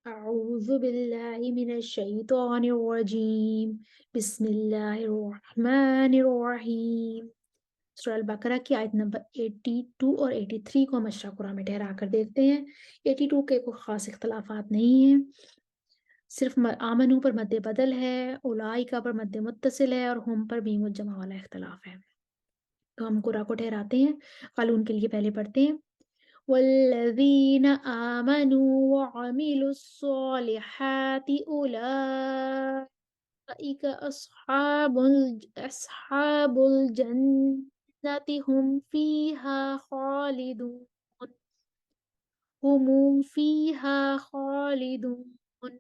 أعوذ بالله من الشيطان الرجيم بسم الله الرحمن الرحیم۔ سورہ البقرہ کی آیت نمبر 82 اور 83 کو ہم اشرا قرآن میں ٹھہرا کر دیکھتے ہیں۔ 82 کے کوئی خاص اختلافات نہیں ہیں، صرف آمنو پر مد بدل ہے، اولائکا پر مد متصل ہے، اور ہم پر میم الجمع والا اختلاف ہے۔ تو ہم قرآن کو ٹھہراتے ہیں، قالون کے لیے پہلے پڑھتے ہیں۔ والذین آمنوا وعملوا الصالحات أولئك أصحاب الجنة هم فيها خالدون۔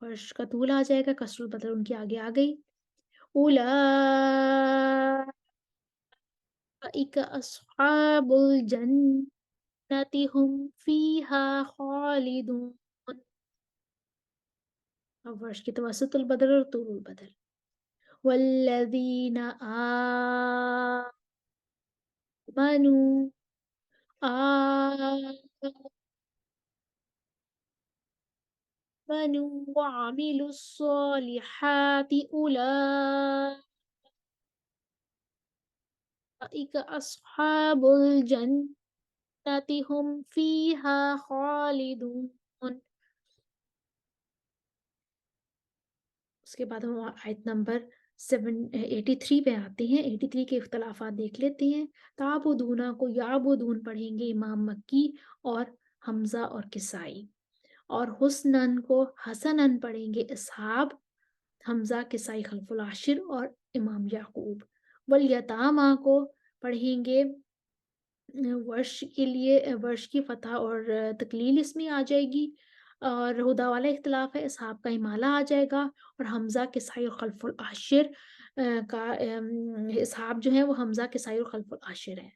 فرش کا طول آ جائے گا، کسر البدل ان کی آگے آ گئی۔ أولئك أصحاب الجنة هم فيها خالدون۔ اب ورش کی توسط البدل اور طول البدل۔ والذین آمنوا وعملوا الصالحات أولئك أصحاب الجنة هم فيها خالدون۔ اس کے بعد ہم آیت نمبر 83 پہ آتے ہیں۔ 83 کے اختلافات دیکھ لیتے ہیں۔ تعبدونا کو یعبدون پڑھیں گے امام مکی اور حمزہ اور کسائی، اور حسنن کو حسنن پڑھیں گے اصحاب، حمزہ کسائی خلف العاشر اور امام یعقوب۔ والیتامہ کو پڑھیں گے ورش کے لیے، ورش کی فتح اور تکلیل اس میں آ جائے گی، اور ہدا والا اختلاف ہے، اصحاب کا امالہ آ جائے گا، اور حمزہ کسائی اور خلف العاشر کا اصحاب جو ہے وہ حمزہ کسائی اور خلف العاشر ہے۔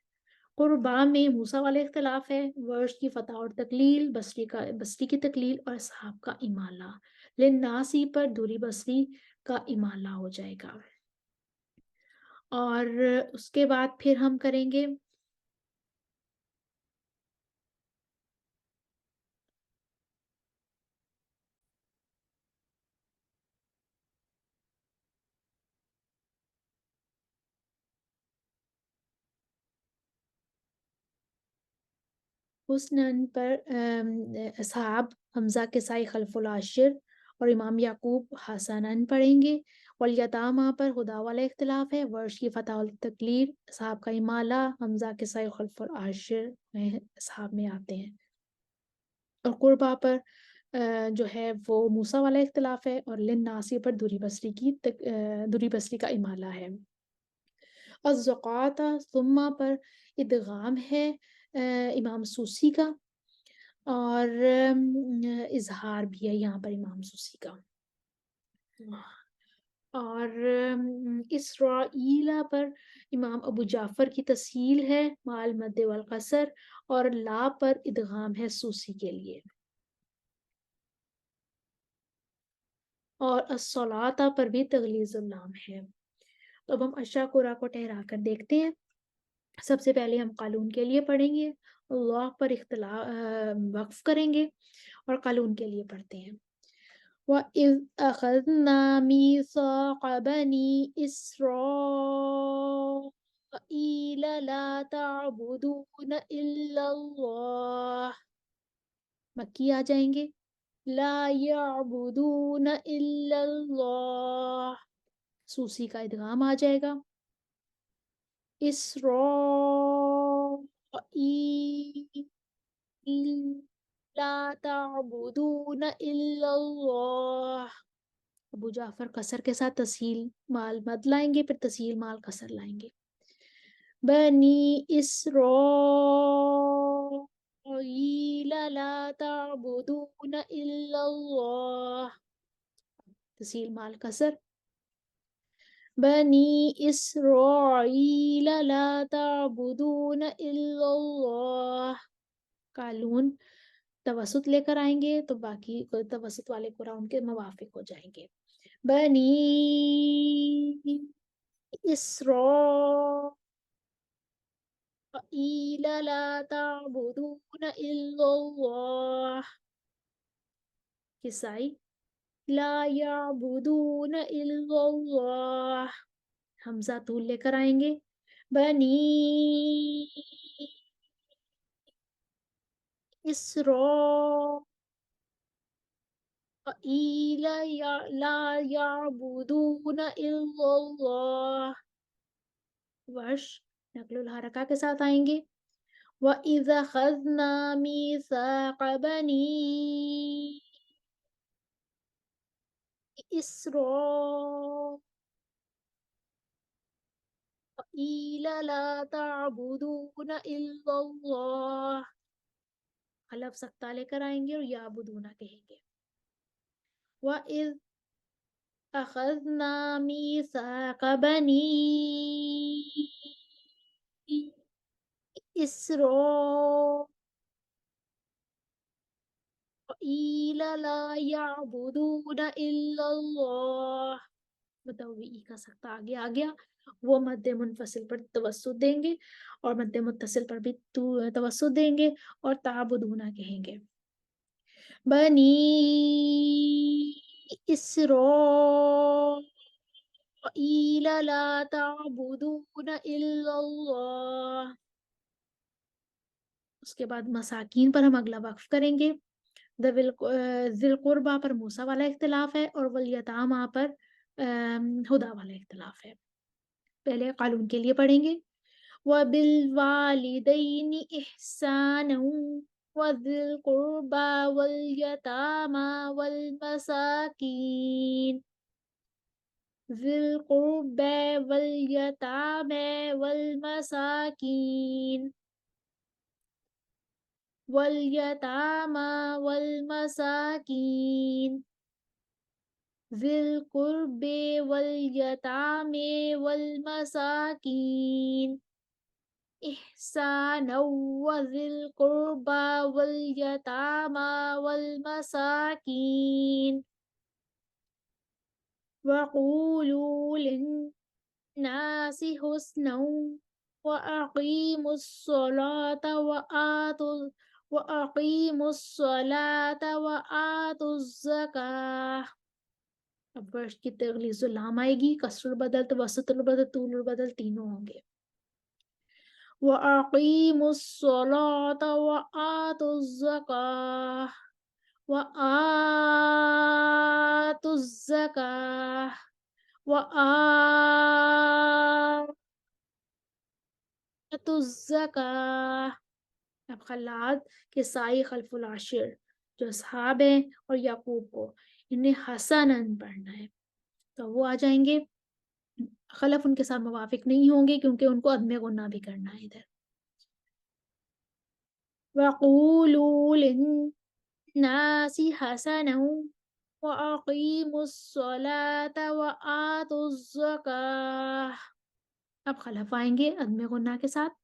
قربا میں موسیٰ والا اختلاف ہے، ورش کی فتح اور تکلیل، بصری کی تکلیل اور اصحاب کا امالہ۔ لناسی پر دوری بصری کا امالہ ہو جائے گا۔ اور اس کے بعد پھر ہم کریں گے حسنن پر اصحاب حمزہ کسائی خلف العاشر اور امام یعقوب حسنن پڑھیں گے۔ والیتامہ پر ہدا والا اختلاف ہے، ورش کی فتح التکلیر، اصحاب کا امالہ، حمزہ کسائی خلف العاشر میں اصحاب میں آتے ہیں۔ اور قربا پر جو ہے وہ موسیٰ والا اختلاف ہے، اور للناسی پر دوری بصری کا امالہ ہے۔ الزقات ثم پر ادغام ہے امام سوسی کا، اور اظہار بھی ہے یہاں پر امام سوسی کا۔ اور اسرائیل پر امام ابو جعفر کی تسہیل ہے مال مد والقصر، اور لا پر ادغام ہے سوسی کے لیے۔ اور الصلاۃ پر بھی تغلیظ اللام ہے۔ تو اب ہم اشرا قرا کو ٹھہرا کر دیکھتے ہیں۔ سب سے پہلے ہم قالون کے لیے پڑھیں گے، اللہ پر اختلاف وقف کریں گے، اور قالون کے لیے پڑھتے ہیں۔ وَإِذْ أَخَذْنَا مِيثَاقَ بَنِي إِسْرَائِيلَ لَا تَعْبُدُونَ إِلَّا اللَّهَ، مکی آ جائیں گے، لا يعبدون إلا اللہ، سوسی کا ادغام آ جائے گا۔ اسرائیل لا تعبدون الا اللہ، ابو جعفر قصر کے ساتھ تسہیل مال مد لائیں گے، پھر تسہیل مال قصر لائیں گے۔ بنی اسرائیل لا تعبدون الا اللہ، تسہیل مال قصر۔ بنی اسرائیل لا تعبدون الا اللہ، قالون توسط لے کر آئیں گے تو باقی توسط والے قرآن کے موافق ہو جائیں گے۔ بنی اسرائیل وقیل لا تعبدون الا اللہ، کسائی لا یعبدون الا اللہ، حمزہ طول لے کر آئیں گے، بنی اسرائیل لا یعبدون الا اللہ، ورش نقل الحرکہ کے ساتھ آئیں گے، وَإِذَا أَخَذْنَا مِيثَاقَ بَنِي إِسْرَائِيلَ لَا تَعْبُدُونَ إِلَّا اللَّهَ، حلف سکتہ لے کر آئیں گے اور یعبدون کہیں گے، وَإِذْ أَخَذْنَا مِيثَاقَ بَنِي إِسْرَائِيلَ لَا يَعْبُدُونَ إِلَّا اللَّهَ، بتاؤ ای کا سکتہ آگے آ گیا، وہ مد منفصل پر توسط دیں گے اور مد متصل پر بھی توسط دیں گے اور تعبدون کہیں گے، بنی اسرائیل لا تعبدون الا اللہ، اس کے بعد مساکین پر ہم اگلا وقف کریں گے، ذی القربہ پر موسیٰ والا اختلاف ہے اور والیتامہ پر ہدا والا اختلاف ہے، پہلے قالون کے لیے پڑھیں گے، وَبِالْوَالِدَيْنِ إِحْسَانًا وَذِي الْقُرْبَى وَالْيَتَامَى وَالْمَسَاكِينِ، ذِي الْقُرْبَى وَالْيَتَامَى وَالْمَسَاكِينِ وَالْيَتَامَى وَالْمَسَاكِينِ، ذِي الْقُرْبِ وَالْيَتَامَى وَالْمَسَاكِينِ إِحْسَانًا وَذِي الْقُرْبَى وَالْيَتَامَى وَالْمَسَاكِينِ، وَقُولُوا لِلنَّاسِ حُسْنًا وَأَقِيمُوا الصَّلَاةَ وَآتُوا الزَّكَاةَ، اب ورش کی تغلیظ اللام آئے گی، کسر البدل، توسط البدل، طول البدل تینوں ہوں گے، وَأَقِيمُوا الصَّلَاةَ وَآتُوا الزَّكَاةَ وَآتُوا الزَّكَاةَ وَآتُوا الزَّكَاةَ، اب خلاد کے سائی خلف العاشر جو اصحاب ہیں اور یعقوب کو، انہیں حسناً پڑھنا ہے تو وہ آ جائیں گے، خلف ان کے ساتھ موافق نہیں ہوں گے کیونکہ ان کو عدم غنہ بھی کرنا ہے ادھر، وَقُولُوا لِلنَّاسِ حَسَنًا وَأَقِيمُوا الصَّلَاةَ وَآتُوا الزَّكَاةَ، اب خلف آئیں گے عدم غنہ کے ساتھ،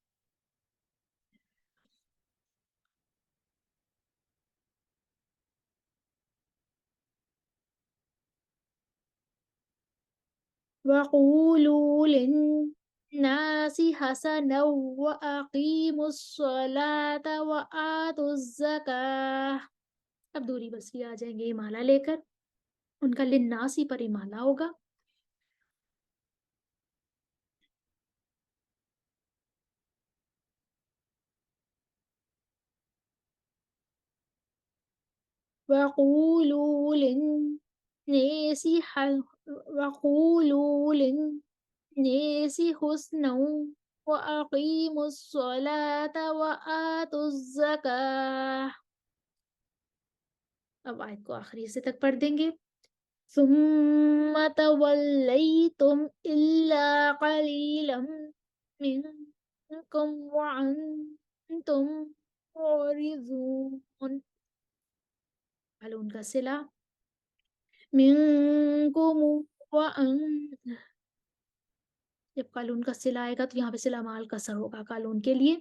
وَقُولُوا لِلنَّاسِ حَسَنًا وَأَقِيمُوا الصَّلَاةَ وَآتُوا الزَّكَاةَ، اب دوری بصری آ جائیں گے امالہ لے کر، ان کا للناس ہی پر امالہ ہوگا، وَقُولُوا لِلنَّاسِ حُسْنًا وَأَقِيمُوا الصَّلَاةَ وَآتُوا الزَّكَاةَ، اب آیت کو آخری حصے تک پڑھ دیں گے، ثُمَّ تَوَلَّيْتُمْ إِلَّا قَلِيلًا مِنْكُمْ وَأَنْتُمْ مُعْرِضُونَ، ان کا صلہ منکم وان، جب قالون کا صلہ آئے گا تو یہاں پہ صلہ مال کسر ہوگا قالون کے لیے،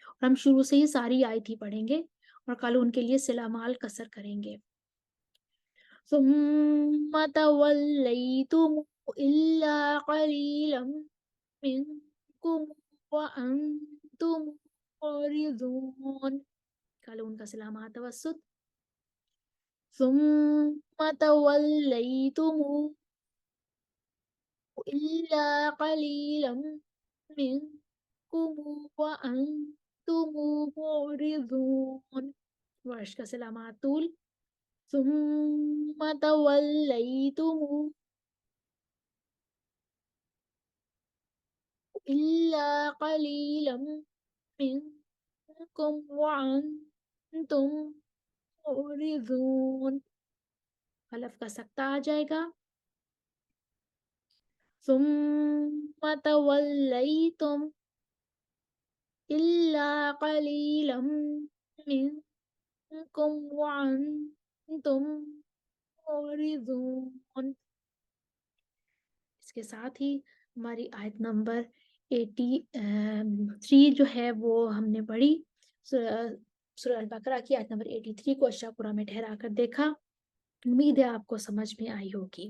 اور ہم شروع سے ہی ساری آیت ہی پڑھیں گے اور قالون کے لیے صلہ مال کسر کریں گے، ثم تولیتم الا قلیلا منکم وأنتم معرضون. قالون کا صلہ مع توسط. ثم توليتم إلا قليلا منكم وأنتم معرضون. ورش کا صلہ مع طول. ثم توليتم إلا قليلا منكم وأنتم معرضون. حلف کا سکتہ آ جائے گا. ثم توليتم إلا قليلا منكم وأنتم معرضون. اس کے ساتھ ہی ہماری آیت نمبر 83 جو ہے وہ ہم نے پڑھی. سورہ البقرہ کی آیت نمبر 83 کو اشرا پورا میں ٹھہرا کر دیکھا. امید ہے آپ کو سمجھ میں آئی ہوگی.